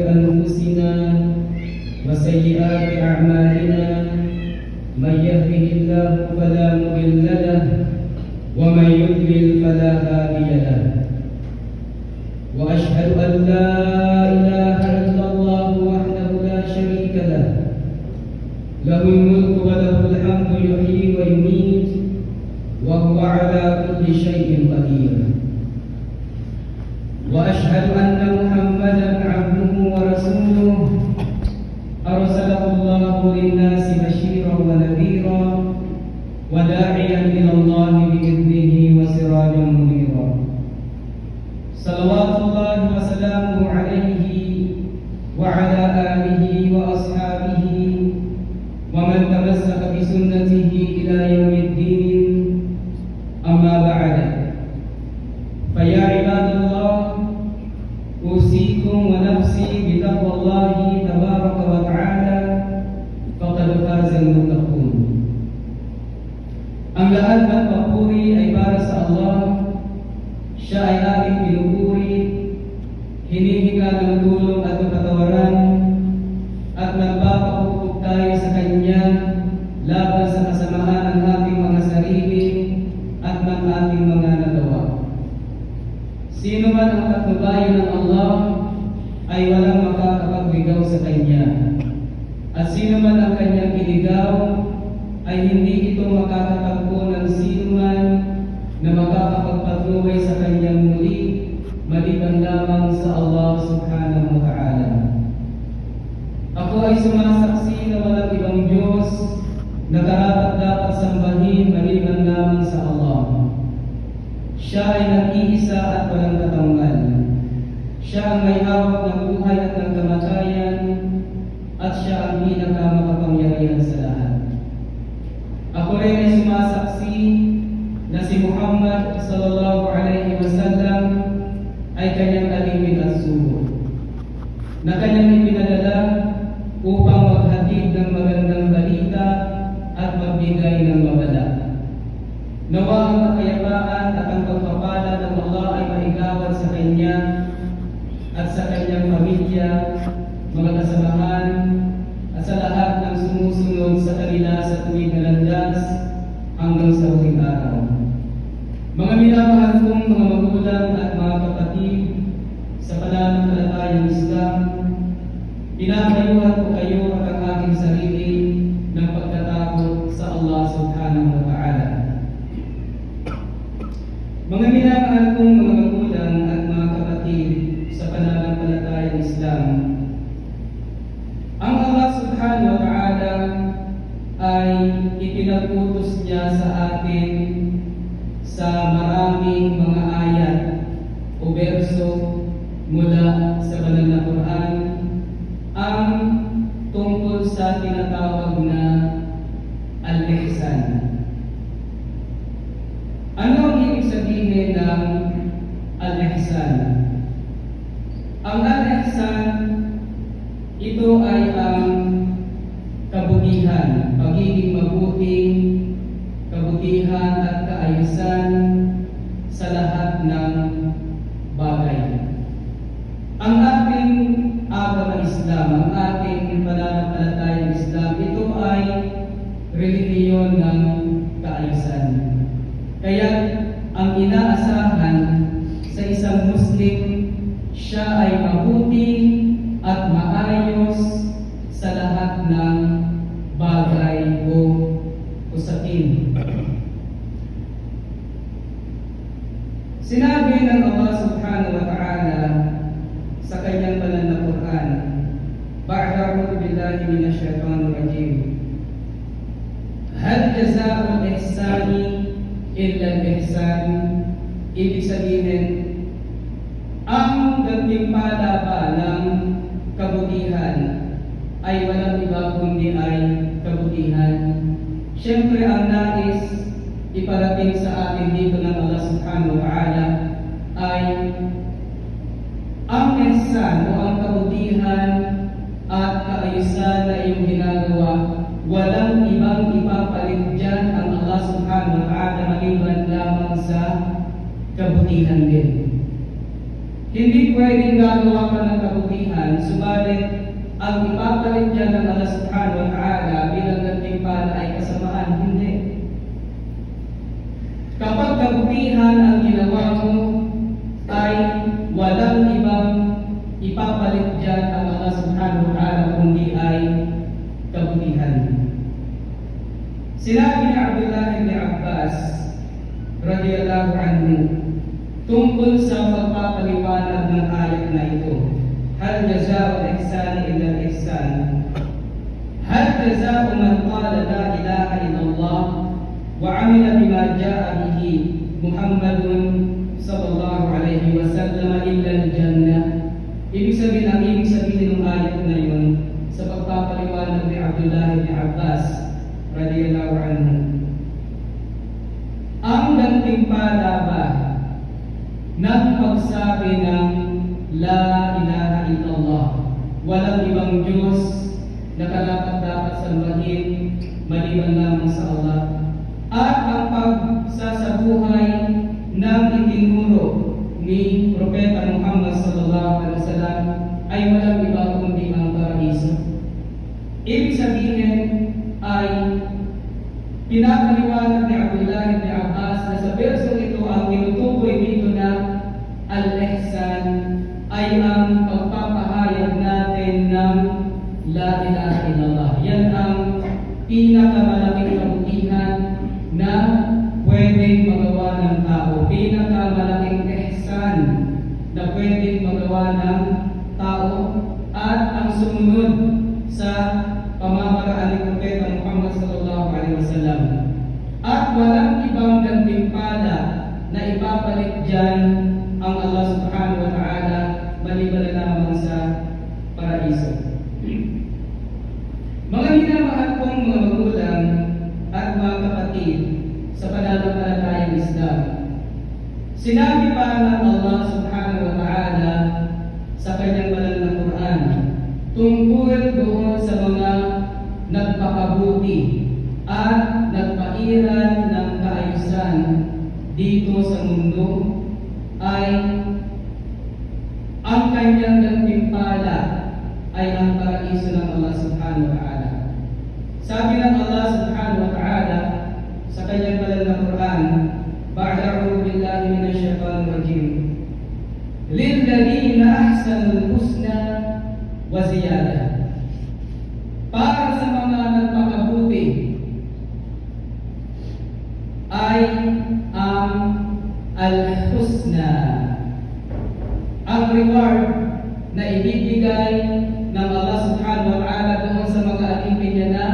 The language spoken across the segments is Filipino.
أنفسنا وسيئات أعمالنا من يهده الله فلا مضل له ومن يضلل فلا هادي له وأشهد أن لا إله إلا الله وحده لا شريك له له الملك وله الحمد يحيي ويميت وهو على كل شيء قدير وأشهد أن محمدا عبده ورسوله أرسله الله للناس بشيرا ونذيرا وداعيا إلى الله بإذنه وسراجا منيرا صلوات الله وسلامه عليه وعلى آله وأصحابه ومن تمسك بسنته إلى يوم الدين أما بعد فيا عباد الله أوصيكم ونفسي بتقوى الله تبارك وتعالى فقد فاز المتقون. Ang lahat ng papuri ay para sa Allah. Siya ay ating pinupuri, hinihinga ng tulong at kapatawaran, at nagpapakupok tayo sa Kanya laban sa kasamaan ng ating mga sarili at ng ating mga nagawa. Sino man ang patnubayan ng Allah ay walang makakapagligaw sa Kanya. At sino man ang Kanyang iligaw ay hindi ito makakatagpo ng sino man na makakapagpatuloy sa Kanyang muli maliban lamang sa Allah subhanahu wa ta'ala. Ako ay sumasaksi na walang ibang Diyos na karapat-dapat sambahin maliban lamang sa Allah. Siya ay nag-iisa at walang katanggal. Siya ang may hawak ng buhay at ng kamatayan, at siya ang pinakamakapangyarihan sa lahat. Ako rin ay sumasaksi na si Muhammad sallallahu alaihi wasallam ay kanyang alipin at sugo, na kanyang ipinadala upang maghatid ng magandang balita at magbigay ng babala. Nawa ang kapayapaan at ang pagpapala ng Allah ay maigawad sa Kanya at sa Kanyang pamilya, mga kasamahan, at sa lahat ng sumusunod sa kanila sa tuwing na landas hanggang sa huling araw. Mga minamahal kong mga magulang at mga kapatid sa pananampalatayang Islam, pinapayuhan ko kayo at ang aking sarili ng pagtatakot sa Allah subhanahu wa ta'ala. Mga minamahal kong mga magulang at mga kapatid sa pananampalatayang Islam, ang Allah subhanahu wa ta'ala ay ipinag-utos niya sa atin sa maraming mga ayat o berso mula sa banal na Quran ang tungkol sa tinatawag na al-ihsan. Ano ang ibig sabihin ng al-ihsan? Ang al-ihsan, ito ay ang kabutihan, pagiging mabuting, kabutihan at kaayusan sa lahat ng bagay. Ang ating agama Islam, ang ating pananampalatayang Islam, ito ay relihiyon ng kaayusan. Kaya ang inaasahan sa isang Muslim, siya ay mabuti at maayos sa lahat ng bagay o usapin. Sinabi ng Allah subhanahu wa ta'ala sa Kanyang banal na Quran, Ba'da'udhu billahi minash shaitanir rajim. Hal jazaa'ul ihsani illa al-ihsan. Ibig sabihin, ang gantimpala ba ng kabutihan ay walang iba kundi ay kabutihan. Siyempre ang nais iparating sa atin dito ng Allah subhanahu wa ta'ala ay ang ihsan o ang kabutihan at kaayusan na iyong ginagawa, walang ibang ipapalit dyan ang Allah subhanahu wa ta'ala maliban lamang sa kabutihan din. Hindi pwedeng gagawa ka ng kabutihan, subalit ang ipapalit dyan ng Allah subhanahu wa ta'ala bilang gantimpala ay kasamaan. Hindi. Kapag kabutihan ang ginawa mo, ay walang ibang ipapalit dyan ang Allah subhanahu wa ta'ala kundi ay kabutihan. Sinabi ni Abdullah ibn Abbas radiyallahu anhu tungkol sa pagpapaliwanag ng ayat na ito, hal jazaa'u al-ihsani illa al-ihsan, hal jazaa'u man qala la ilaha illallah wa 'amila bima jaa'a bihi Muhammadun sallallahu alaihi wasallam illa al-jannah. Ibig sabihin ng ayat na yun sa pagpapaliwanag ni Abdullah ibn Abbas radiyallahu anhu, ang gantimpala ba ng pagsabi ng La ilaha illallah, walang ibang Diyos na karapat-dapat sambahin maliban lamang sa Allah, at ang pagsasabuhay ng itinuro ni Propeta Muhammad sallallahu alaihi wasallam ay walang iba kundi ang paraiso. Ibig sabihin ay pinapaliwanag ni Abdullah ibn Abbas na sa bersong ito ang tinutukoy dito na al-ihsan ay ang pagpapahayag natin ng La ilaha illallah. Yan ang pinakamalaking kabutihan na pwedeng magawa ng tao. Pinakamalaking ihsan na pwedeng magawa ng tao, at ang sumunod sa pamamaraan ni Propeta Muhammad sallallahu alaihi wasallam. At walang ibang gantimpala na ipapalit dyan ang Allah subhanahu wa ta'ala maliban na lamang sa paraiso. Mga minamahal kong mga magulang at mga kapatid sa pananampalatayang Islam, sinabi pa ng Allah subhanahu wa ta'ala sa kanyang banal na Quran tungkol doon sa mga nagpakabuti at nagpairal ng kaayusan dito sa mundo, ay ang kanyang gantimpala ay ang paraiso ng Allah subhanahu wa ta'ala. Sabi ng Allah subhanahu wa ta'ala sa kanyang banal na Quran, ba'da'u billahi minash shaitanir rajim, lilladheena ahsanul husna wa ziyadah. Para sa mga nagpakabuti ay ang al-husna, ang reward na ibibigay ng Allah subhanahu wa ta'ala doon sa mga alipin niya na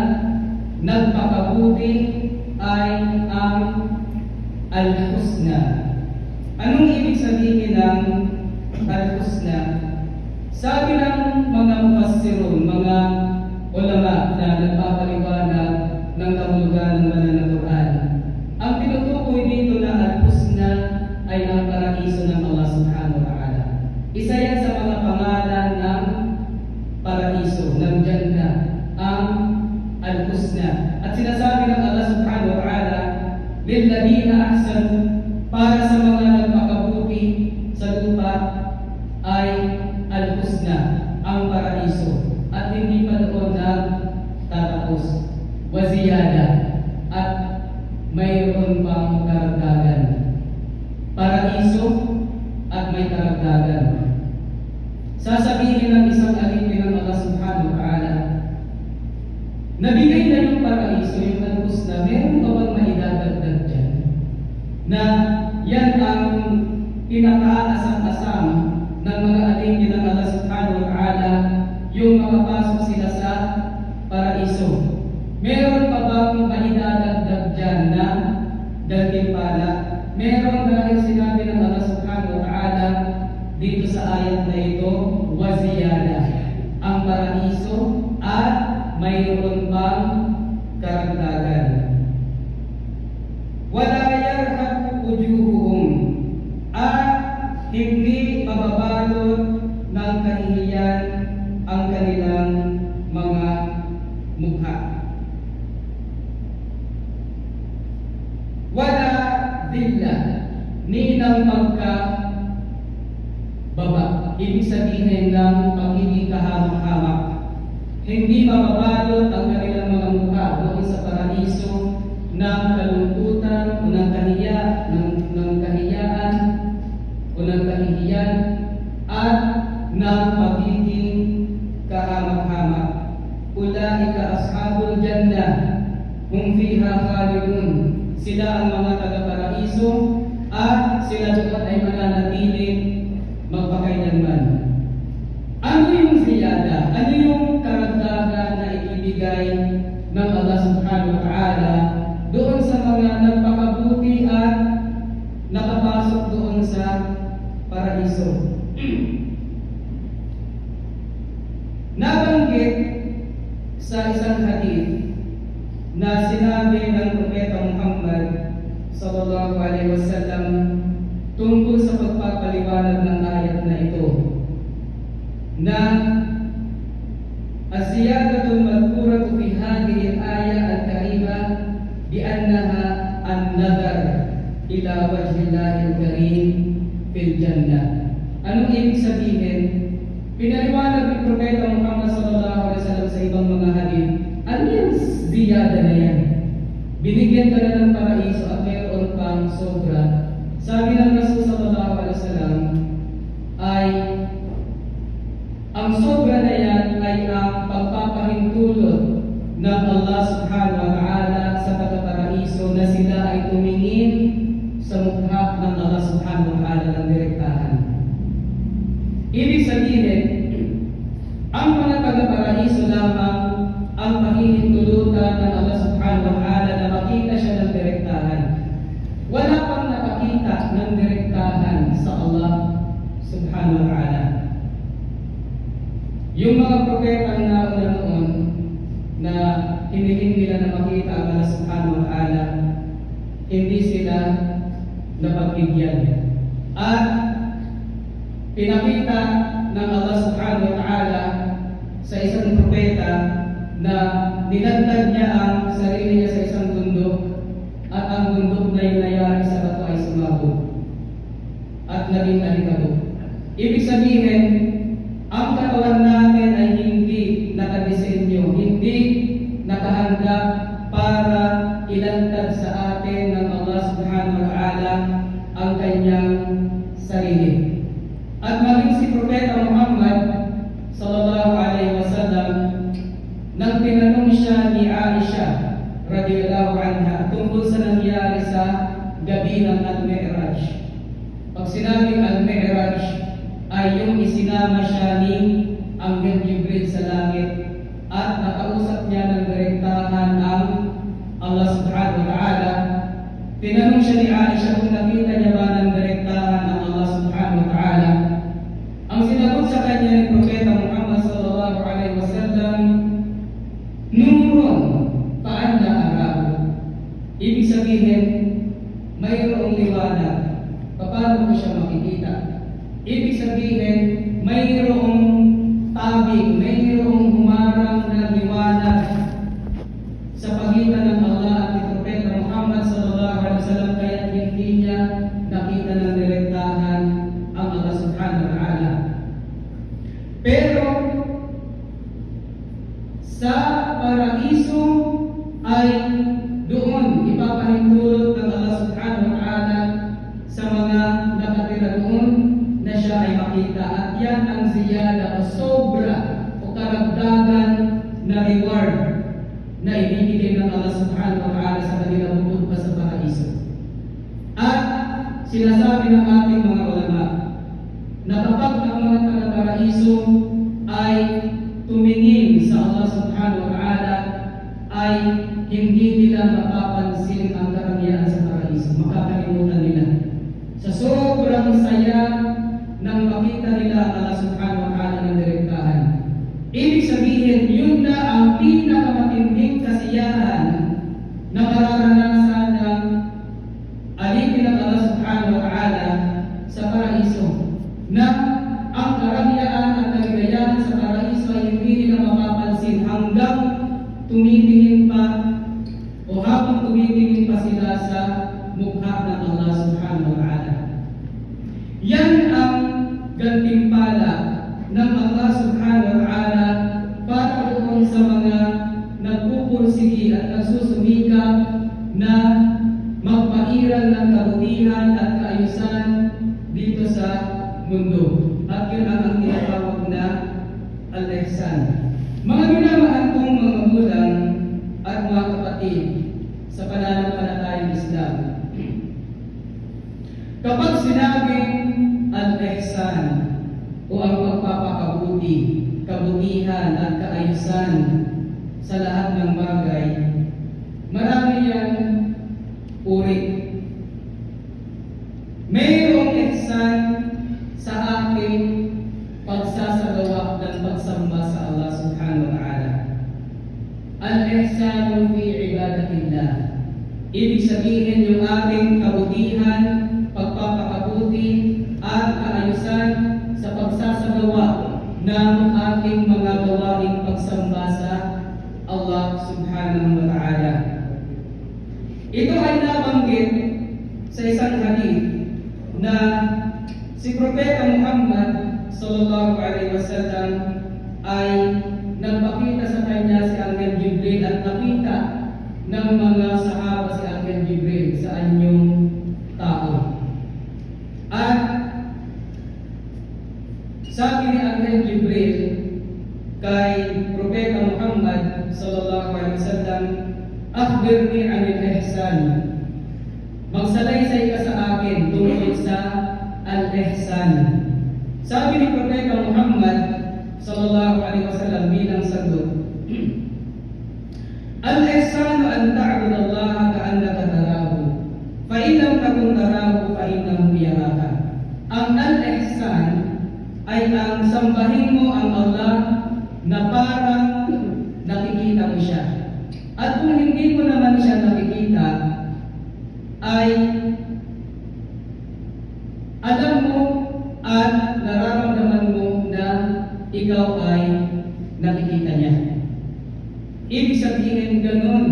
nagpakabuti ay ang al-husna. Anong ibig sabihin ng al-husna? Sabi ng mga mufassirun, mga ulama na nagpapaliwanag ng kahulugan ng banal na Quran, ang tinutukoy dito na al-husna ay ang paraiso ng Allah subhanahu wa ta'ala. Isa yan sa mga pangalan ng paraiso, ng Jannah, ang al-husna. At sinasabi ng Allah subhanahu wa ta'ala, lilladheena ahsan, para sa mga nagpakabuti sa lupa ay al-husna, ang paraiso. At hindi pa doon na tatapos, wa ziyada, at mayroon pang karagdagan. Paraiso at may karagdagan. Sasabihin ng isang alipin ng Allah subhanahu wa ta'ala, nabigay na yung paraiso, yung al-husna, meron pa bang maidadagdag dyan? Na yan ang pinakaasam-asam ng mga alipin ng Allah subhanahu wa ta'ala, yung makapasok sila sa paraiso. Meron pa bang maidadagdag dyan na gantimpala? Meron, dahil sinabi ng Allah subhanahu wa ta'ala dito sa ayat na ito, wa ziyada, ang paraiso at mayroon pang karagdagan. Wala yarhaqu wujuhuhum, at hindi mababalot ng kahihiyan ang kanilang mga mukha. Wala dilla, ni ng pagka sabihin ng pagiging kahamak-hamak. Hindi mababalot ang kanilang mga mukha doon sa paraiso ng kalungkutan o ng kahiyaan o ng kahihiyan at ng pagiging kahamak-hamak. Ulaika ashabul jannah hum fiha khalidun. Sila ang mga taga-paraiso at sila doon ay mananatiling magpakailanman. Ano yung ziyada? Ano yung karagdagan na ibibigay ng Allah subhanahu wa ta'ala doon sa mga nagpakabuti at nakapasok doon sa paraiso? Nabanggit sa isang hadith na sinabi ng Propeta Muhammad sallallahu alaihi wasallam tungkol sa pagpapaliwanag ng ayat na ito, na az-ziyadatul madhkuratu fi hadhihi al-aya al-karima bi annaha an-nadar ila wajhillahi al-karim fil jannah. Anong ibig sabihin? Pinaliwanag ni Propeta Muhammad sallallahu alaihi wasallam sa ibang mga hadith, ano yung ziyada na yan? Binigyan ka na ng paraiso at mayroon pang sobra. Sabi ng Rasul sallallahu alaihi wasallam ay ang sobra na yan ay ang pagpapahintulot ng Allah subhanahu wa ta'ala sa taga-paraiso na sila ay tumingin sa mukha ng Allah subhanahu wa ta'ala ng direktahan. Ibig sabihin, ang mga taga-paraiso lamang ang pahihintulutan ng Allah subhanahu wa ta'ala na makita siya ng direktahan. Wala pang nakakita ng direktahan sa Allah subhanahu wa ta'ala. Yung mga propetang nauna noon na hiniling nila na makita ang Allah subhanahu wa ta'ala, hindi sila napagbigyan. At pinakita ng Allah subhanahu wa ta'ala sa isang propeta na nilantad niya ang sarili niya sa isang bundok at ang bundok na yung nayari sa bato ay sumabog at naging alikabok. Ibig sabihin, ang katawan natin ay hindi nakadesenyo, hindi nakahanda para ilantad sa atin ng Allah subhanahu wa ta'ala ang kanyang sarili. At maging si Propeta Muhammad sallallahu alaihi wasallam, nang tinanong siya ni Aisha radhiyallahu anha tungkol sa nangyari sa gabi ng Al-Mi'raj. Pag sinabing Al-Mi'raj ay yung isinama siya ni Anghel Jibril sa langit at nakausap niya ng direktahan ang Allah subhanahu wa ta'ala. Tinanong siya ni Aisha kung nakita niya ba ng direktahan ang Allah subhanahu wa ta'ala. Ang sinagot sa kanya ni Propeta Muhammad sallallahu alaihi wasallam, nurun paanda araw. Ibig sabihin, mayroong liwanag. Paano ko siya makikita? Ibig sabihin, mayroong tabing, mayroong humarang na liwanag sa pagitan ng Allah at ni Propeta Muhammad sallallahu alaihi wasallam, kaya hindi niya nakita ng direktahan ang Allah subhanahu wa ta'ala. Pero sa paraiso ay doon ipapahintulot ng Allah subhanahu wa ta'ala sa mga nakatira doon na siya ay makita, at yan ang ziyada o sobra o karagdagan na reward na ibibigay ng Allah subhanahu wa ta'ala sa kanila bukod pa sa paraiso. At sinasabi ng ating mga ulama na kapag ang mga taga-paraiso ay tumingin sa Allah subhanahu wa ta'ala, ay hindi nila mapapansin ang karangyaan sa paraiso. Makakalimutan nila. Sa sobrang saya ng makita nila ang Allah subhanahu wa ta'ala ng direktahan. Ibig sabihin, yun na ang pinakamatinding kasiyahan na mararanasan ng alipin ng Allah subhanahu wa ta'ala sa paraiso, na ang karangyaan at kaligayahan sa paraiso ay hindi nila mapapansin hanggang tumitingin pa o habang tumitingin pa sila sa mukha ng Allah subhanahu wa ta'ala. Yan ang gantimpala ihsan. Mga minamahal kong mga magulang at mga kapatid sa pananampalatayang Islam, kapag sinabing al-ihsan o ang pagpapakabuti, kabutihan at kaayusan sa lahat ng bagay, marami yan uri. Mayroong ihsan sa ating pagsasagawa ng pagsamba sa Allah subhanahu wa ta'ala. Al-ihsanu fi ibadatillah. Ibig sabihin yung ating kabutihan, pagpapakabuti at kaayusan sa pagsasagawa ng ating mga gawaing pagsamba sa Allah subhanahu wa ta'ala. Ito ay nabanggit sa isang hadith na si Propeta Muhammad sallallahu alaihi wasallam ay nagpakita sa kanya si Angel Jibril at nakita ng mga sahaba si Angel Jibril sa anyong tao. At sabi ni Angel Jibril kay Propeta Muhammad sallallahu alaihi wasallam, "Akhbirni 'anil ihsan." Magsalaysay ka sa akin tungkol sa al-ihsan. Sabi ni Propeta Muhammad sallallahu alaihi wasallam bilang sagot, "Al-ihsan an ta'bud Allah ka'annaka tarahu, fa in lam takun tarahu fa innahu yaraka." Ang al-ihsan ay ang sambahin mo ang Allah na parang nakikita mo siya. At kung hindi mo naman siya nakikita, ay alam mo at nararamdaman mo na ikaw ay nakikita niya. Ibig sabihin ganun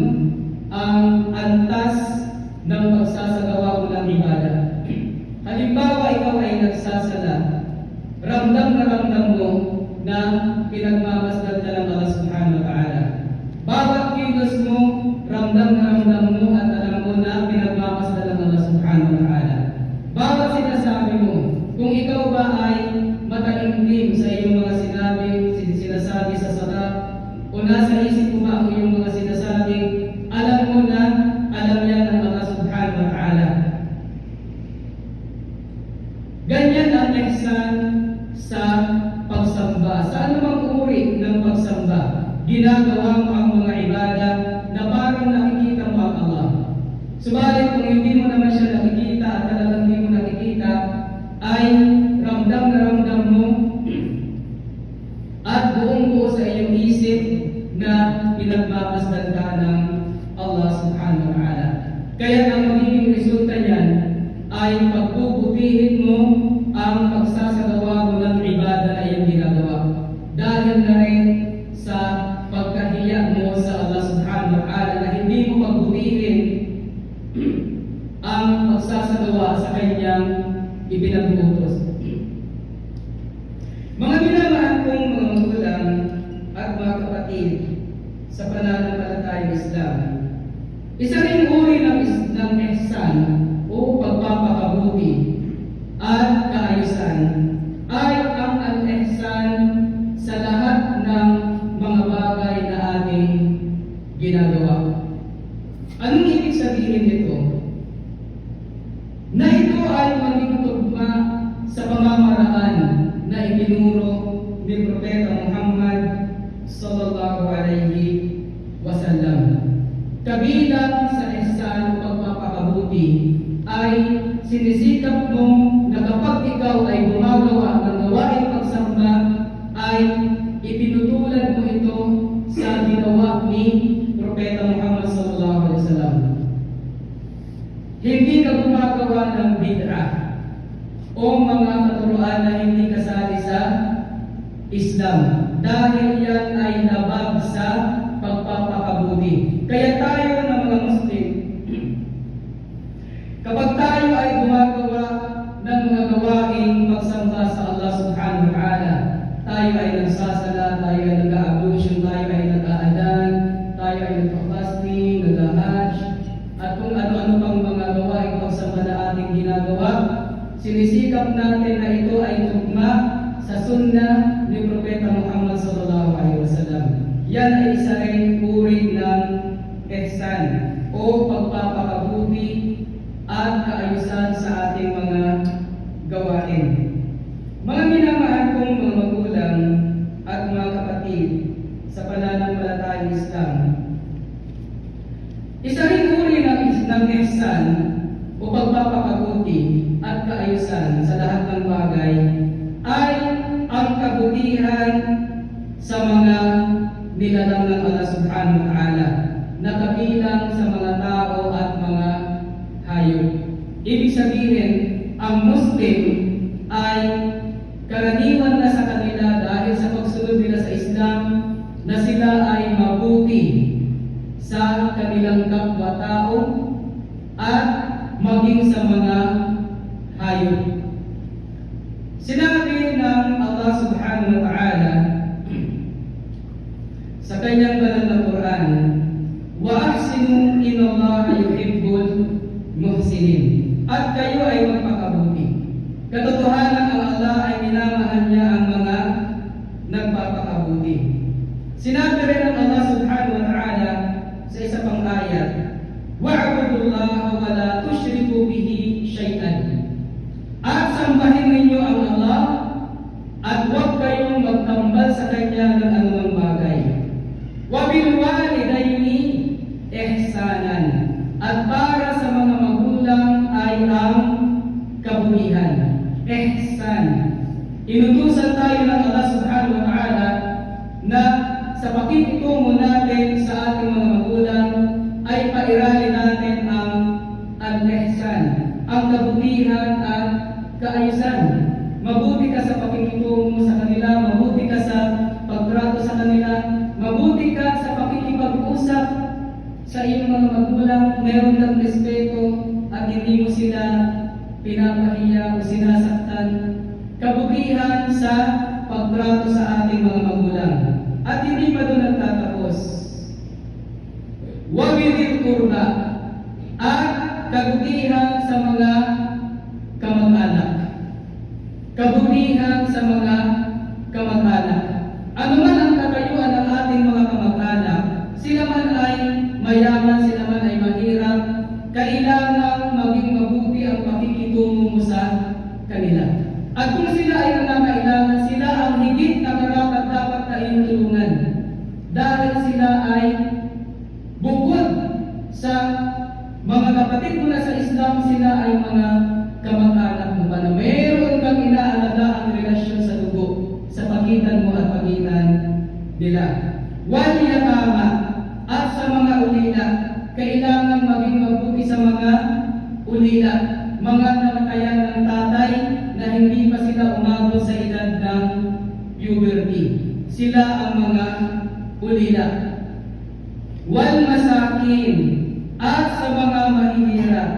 ang antas ng pagsasagawa mo ng ibadah. Halimbawa, ikaw ay nagsasala, ramdam na ramdam mo na pinagmamasdan ka ng Allah subhanahu wa ta'ala. Bawat kilos mo, ramdam na ramdam mo at alam mo na pinagmamasdan ng Allah subhanahu wa ta'ala. Bawat sinasabi mo, kung ikaw ba ay mataimtim sa iyong mga sinasabi sa salat, o nasa isip mo ba ang iyong mga sinasabi, alam mo na, alam yan ng Allah subhanahu wa ta'ala. Ganyan ang ihsan sa pagsamba. Sa anumang uri ng pagsamba, ginagawa mo ang mga ibadah na parang nakikita mo ang Allah. Subalit kung hindi mo naman siya nakikita at talagang hindi mo nakikita, ay ramdam na ramdam mo at buong buo sa iyong isip na pinagmapasdan ka ng Allah subhanahu wa ta'ala. Kaya ang magiging resulta niyan ay pagbubutihin mo ang pagsasagawa mo ng ibadah na iyong ginagawa. Dahil na rin sa pagkahiya mo sa Allah subhanahu wa ta'ala na hindi mo pagbutihin ang pagsasagawa sa kanyang ipinag-uutos. Mga minamahal kong mga magulang at mga kapatid sa pananampalatayang Islam, isa ring uri ng ihsan o pagpapakabuti at kaayusan ay ang al-ihsan sa lahat ng mga bagay na ating ginagawa. Anong ibig sabihin nito? Na ito ay maging tugma sa pamamaraan na itinuro ni Propeta Muhammad sallallahu alaihi wasallam. Kabilang sa ihsan o pagpapakabuti ay sinisikap mo na kapag ikaw ay gumagawa ng gawaing pagsamba ay ipinutulad mo ito sa ginawa ni Propeta Muhammad sallallahu alaihi wasallam. Hindi ka gumagawa ng bid'ah o mga katuruan na hindi kasali sa Islam, dahil yan ay labag sa pagpapakabuti. Kaya tayo na mga Muslim, kapag tayo ay gumagawa ng mga gawaing pagsamba sa Allah subhanahu wa ta'ala, tayo ay nagsasala, tayo ay nag-a-ablution, tayo ay nag-aadan, tayo ay nag-fasting, nag-hajj, at kung ano-ano pang mga gawaing pagsamba na ating ginagawa, sinisikap natin na ito ay tugma sa sunnah ni Propeta Muhammad sallallahu Yan ay isa ring uri ng ihsan o pagpapakabuti at kaayusan sa ating mga gawain. Mga minamahal kong mga magulang at mga kapatid sa pananampalatayang Islam, isa ring uri ng ihsan o pagpapakabuti at kaayusan sa lahat ng bagay ay ang kabutihan sa mga nilalang ng Allah subhanahu wa ta'ala na kabilang sa mga tao at mga hayop. Ibig sabihin, ang Muslim ay karaniwan na sa kanila dahil sa pagsunod nila sa Islam na sila ay mabuti sa kanilang kapwa-tao at maging sa mga hayop. Sinabi ng Allah subhanahu wa ta'ala sa kanyang banal na Quran, wa ahsinu innallaha yuhibbul muhsinin. At kayo ay magpakabuti. Katotohanan ang Allah ay minamahal niya ang mga nagpapakabuti. Sinabi rin ng Allah subhanahu wa ta'ala sa isa pang ayat, wa'budullaha wa la tushriku bihi syai'an. At sambahin ninyo ang Allah at huwag kayong magtambal sa Kanya ng anumang bagay. Wa bil walidayni ihsanan. At para sa mga magulang ay ang kabutihan. Ihsan. Inutusan tayo ng Allah subhanahu wa ta'ala na sa pakikitungo natin sa ating mga magulang ay pairalin natin ang al-ihsan, ang kabutihan at kaayusan. Mabuti ka sa pakikitungo sa kanila, mabuti ka sa pagtrato sa kanila, mabuti ka sa pakikipag-usap sa iyong mga magulang, meron kang respeto at hindi mo sila pinapahiya o sinasaktan. Kabutihan sa pagtrato sa ating mga magulang. At hindi pa doon nagtatapos. Wabidil kurba at kabutihan sa mga kamag-anak. Kabutihan sa mga kamag-anak. Ano man ang katayuan ng ating mga kamag-anak, sila man ay mayaman, sila man ay mahirap, kailangan maging mabuti ang pakikitungo mo sa kanila. At kung sila ay nangangailangan, sila ang higit na dapat na iyong tulungan. Dahil sila ay bukod sa mga kapatid mo na sa Islam, sila ay mga kamag-anak mo pa na mayroon kang inaalaga ang relasyon sa dugo sa pagitan mo at pagitan nila. Wal yatama at sa mga ulila, kailangan maging mabuti sa mga ulila, mga namatayan ng tatay na hindi pa sila umabot sa edad ng puberty. Sila ang mga ulila. Wal masakin at sa mga mahihirap.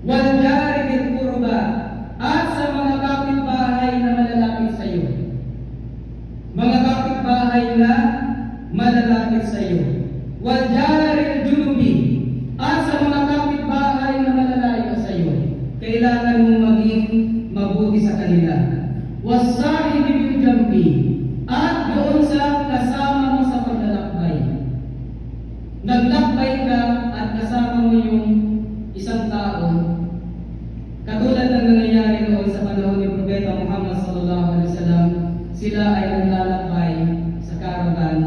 Wal jari bil qurba at sa mga kapitbahay na malalapit sa iyo. Mga kapitbahay na malalapit sa iyo. Wal jari junubi at sa mga kapitbahay na malalayo sa iyo. Kailangan mo maging mabuti sa kanila. Wasahibi bil jambi at doon sa kasama mo sa paglalakbay. Naglakbay ka at kasama mo yung isang tao. Katulad ng nangyayari noon sa panahon ni Propeta Muhammad sallallahu alaihi wasallam, sila ay naglalakbay sa caravan.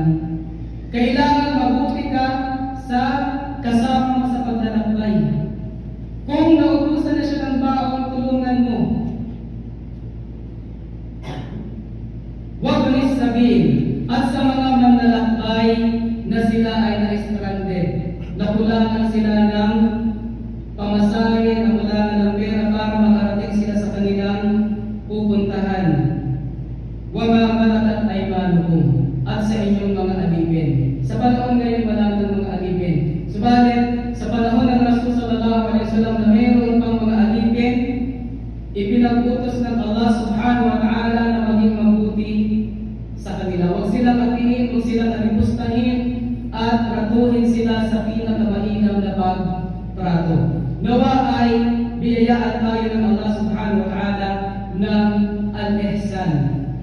Kailangan mabuti ka sa kasama mo sa paglalakbay. Kung nautusan na siya ng baon, tulungan mo. Wabnis sabihin at sa mga manlalakbay na sila ay na-stranded, nakulangan sila ng pamasahe, nakulangan ng pera para makarating sila sa kanilang pupuntahan. Wama malakat ay manukum at sa inyong mga alipin. Sa panahon ngayon wala ng mga alipin. Subalit sa panahon ng Rasul sallallahu alaihi wasallam na mayroon pang mga alipin, ipinag-utos ng Allah subhanahu wa ta'ala na maging mabuti sa kanila. Huwag silang atingin, huwag silang alipustahin at tratuhin sila sa pinakamainam na pagtrato. Nawa ay biyayaan tayo ng Allah subhanahu wa ta'ala ng al-ihsan.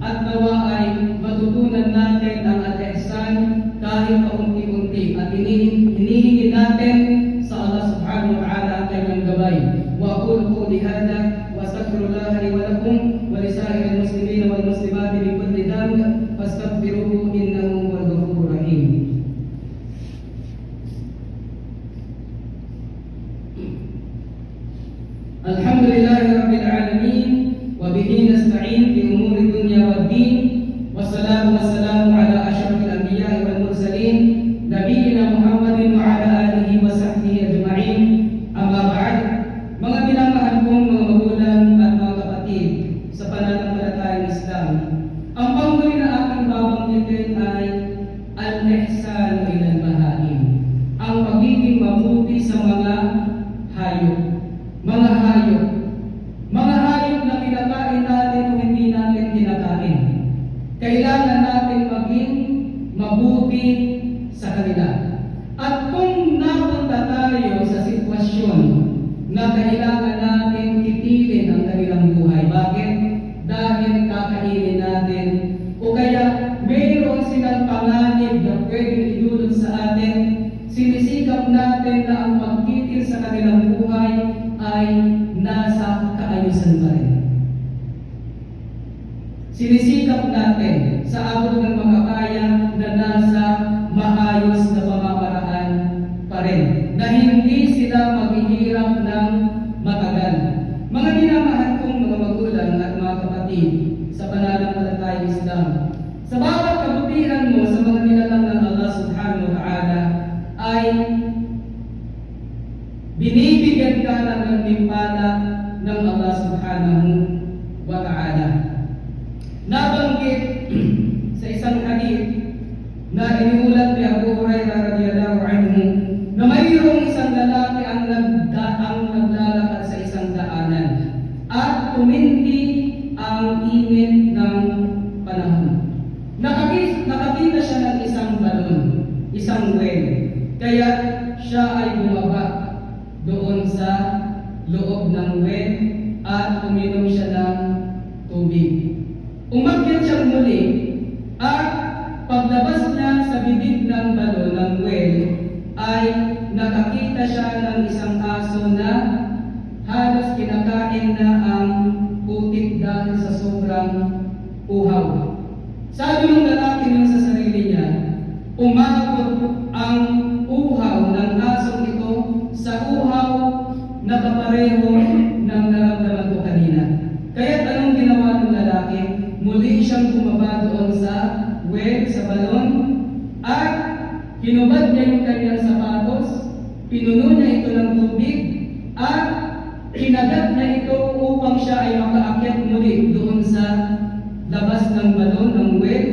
At nawa ay matutunan natin ang al-ihsan al-ihsanu ila al-bahaim, ang pagiging mabuti sa mga hayop. Mga hayop. Mga hayop na kinakain natin o hindi natin kinakain. Kailangan natin maging mabuti sa kanila. At kung napunta tayo sa sitwasyon na kailangan natin kitilin ang kanilang buhay, bakit? Dahil kakainin natin o kaya mayroon silang panganib na pwedeng idulot sa atin, sinisikap natin na ang pagkitil sa kanilang buhay ay nasa kaayusan pa rin. Sinisikap natin sa abot ng makakaya na nasa maayos na pamamaraan pa rin, na hindi sila maghihirap ng matagal. Mga minamahal kong mga magulang at mga kapatid sa pananampalatayang Islam, sa bawat kabutihan mo sa mga nilalang ng Allah subhanahu wa ta'ala ay binibigyan ka ng gantimpala ng Allah subhanahu wa ta'ala. Nabanggit sa isang hadith na iniulat ni Abu Hurairah radhiyallahu anhu na mayroong isang lalaki ang naglalakad sa isang daanan at tumindi ang init ng panahon. Nakakita siya ng isang balon, isang well. Kaya siya ay bumaba doon sa loob ng well at uminom siya ng tubig. Umakyat siyang muli at paglabas niya sa bibig ng balon ng well ay nakakita siya ng isang aso na halos kinakain na ang putik dahil sa sobrang uhaw. Sabi ng lalaki niya sa sarili niya, umabot ang uhaw ng asong ito sa uhaw na kapareho ng naramdaman ko kanina. Kaya anong ginawa ng lalaki? Muli siyang bumaba doon sa well, sa balon, at hinubad niya yung kanyang sapatos, pinuno niya ito ng tubig, at kinagat niya ito upang siya ay makaakyat muli doon sa labas ng balon, ng well,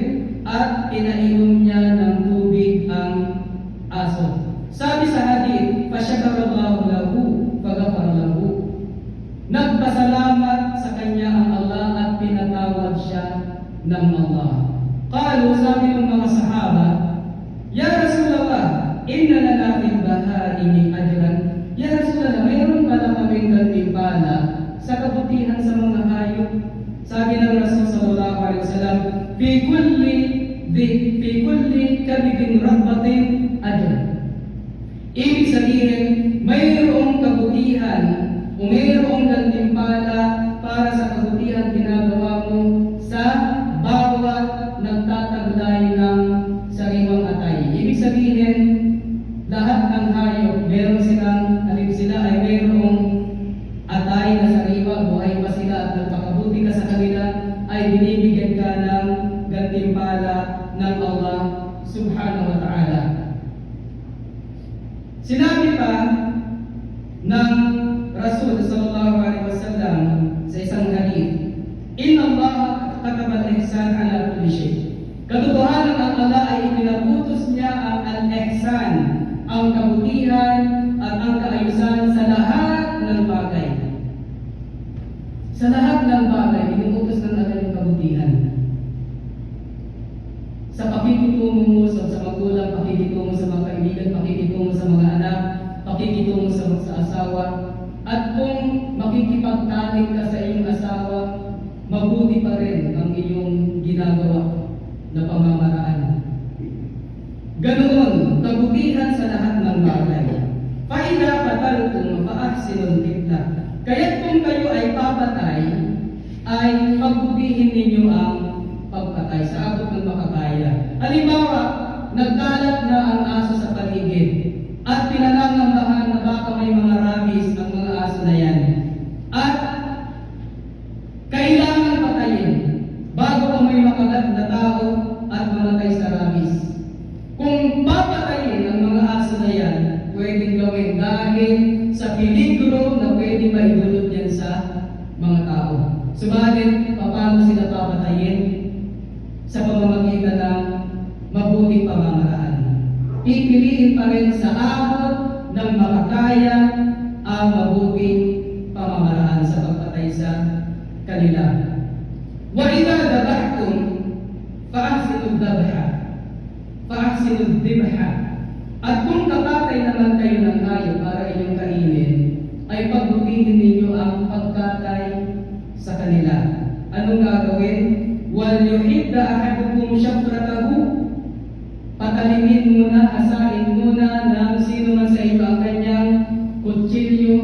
at pinainom niya ng tubig ang aso. Sabi sa hadith, "Fasyakarallahu lahu, faghafara lahu." Nagpasalamat sa kanya ang Allah at pinatawad siya ng Allah. Qalu, sabi ng mga sahaba, "Ya Rasulullah, inna lana fil bahaimi ajran." Ya Rasulullah, mayroon pala kaming gantimpala sa kabutihan sa mga hayop. Sabi ng Rasul sallallahu alaihi wasallam, fi kulli kabidin rahbatin ajran. Ibig sabihin, mayroong kabutihan o mayroong gantimpala para sa kabutihan ginagawa mo sa bawat nagtataglay ng sariwang atay. Ibig sabihin, lahat ng hayop, meron silang, alin sila ay mayroong atay na sariwa, buhay pa sila at nagpakabuti ka sa kanila, ay binibigyan ka ng gantimpala ng Allah subhanahu wa ta'ala. Sinabi pa ng Rasul sallallahu alaihi wasallam sa isang hadith, "Inna Allah kataba al-ihsan ala kulli shay." Katotohanan ang Allah ay ipinabutos niya ang al-ihsan, ang kabutihan at ang kaayusan sa lahat ng bagay. Sa lahat ng bagay, inuutos ng Allah yung kabutihan. Sa pakikitungo mo sa magulang, pakikitungo sa mga kaibigan, pakikitungo sa mga anak, pakikitungo sa asawa, at kung makikipagtalik ka sa iyong asawa, mabuti pa rin ang iyong ginagawa na pamamaraan. Ganoon, kabutihan sa lahat ng bagay. Faida pataltum faahsinul qibla. Kaya kung kayo ay papatay, ay pagbutihin ninyo ang pagpatay sa abot ng makakaya. Halimbawa, nagkalat na ang aso sa paligid at pinangangambahan na baka may mga rabies ang mga aso na yan. At kailangan patayin bago pa may makagat na tao at mamatay sa rabies. Kung papatayin ang mga aso na yan, pwedeng gawin dahil sa peligro na pwedeng maidulot yan sa mga tao. Subalit, paano sila papatayin? Sa pamamagitan ng mabuting pamamaraan. pipiliin pa rin sa abot ng makakaya ang mabuting pamamaraan sa pagpatay sa kanila. Wa idza dabahtum fa'ahsinu ad-dabha, fa'ahsinu ad-dibha. At kung kapatay naman kayo ng hayop para inyong kainin, ay pagbutihin ninyo ang pagkatay sa kanila. Anong gagawin? Wal yuhidda ahadukum shafratahu. Patalimin muna, hasain muna ng sino man sa iyo ang kanyang kutsilyo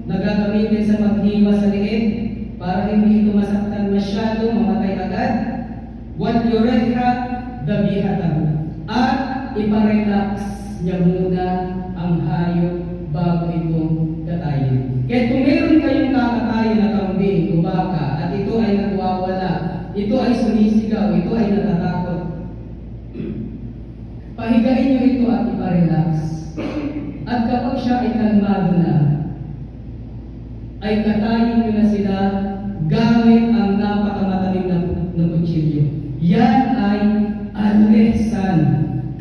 na gagamitin sa paghiwa sa liit para hindi ito masaktan masyado, mamatay agad. Wal yurihha dabihatahu. At iparelax niya muna ang hayop bago ito katayin. Kaya kung meron kayong kakatayin na kambing o baka at ito ay nagwawala, ito ay sumisigaw, ito ay natatakot, pahigain niyo ito at iparelax. At kapag siya ay kalmado na, ay katayin niyo na sila gamit ang napakamatalim na kutsilyo. Yan ay al-ihsan,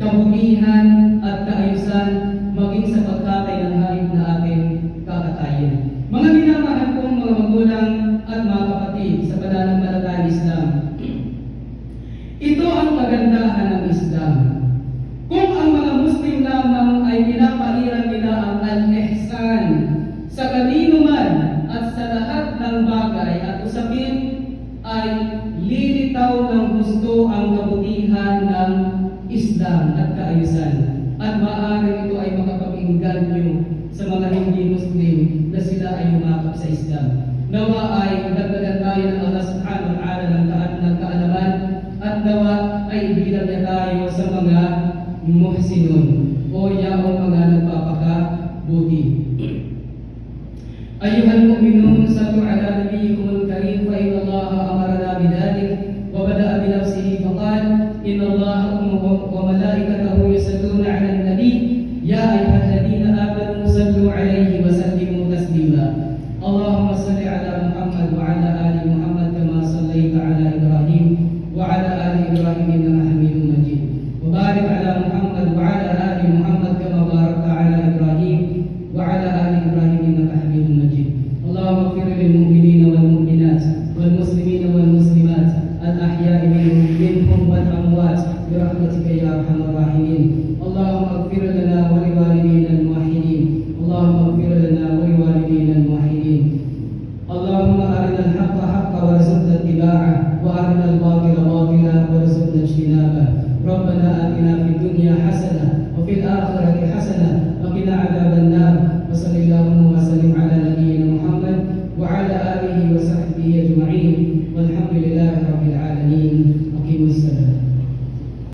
kabugihan at kaayusan maging sa pagkatay ng hayop na ating kakatayin. Mga minamahal kong mga magulang at mga kapatid sa pananampalatayang Islam, ito ang kagandahan ng Islam. Kung ang mga Muslim lamang ay pinapairan nila ang al-ihsan sa kanino man at sa lahat ng bagay at usapin ay lilitaw ng gusto ang kabutihan ng Islam at kaayusan. At maaaring ito ay makapag-inganyo sa mga hindi Muslim na sila ay yumakap sa Islam. Nawa ay dagdagan tayo ng Allah subhanahu wa ta'ala ng kaalaman at nawa ay ibilang niya tayo sa mga muhsinun o yaong mga nagpapakabuti. Ayuhal mu'minun, sallu ala nabiyyikumul karim fa inna Allah amarna bidhalik wa bada'a binafsihi faqala inna Allah wa malaikatahu yusalluna ala nabi ya ayyuhalladhina amanu sallu alayhi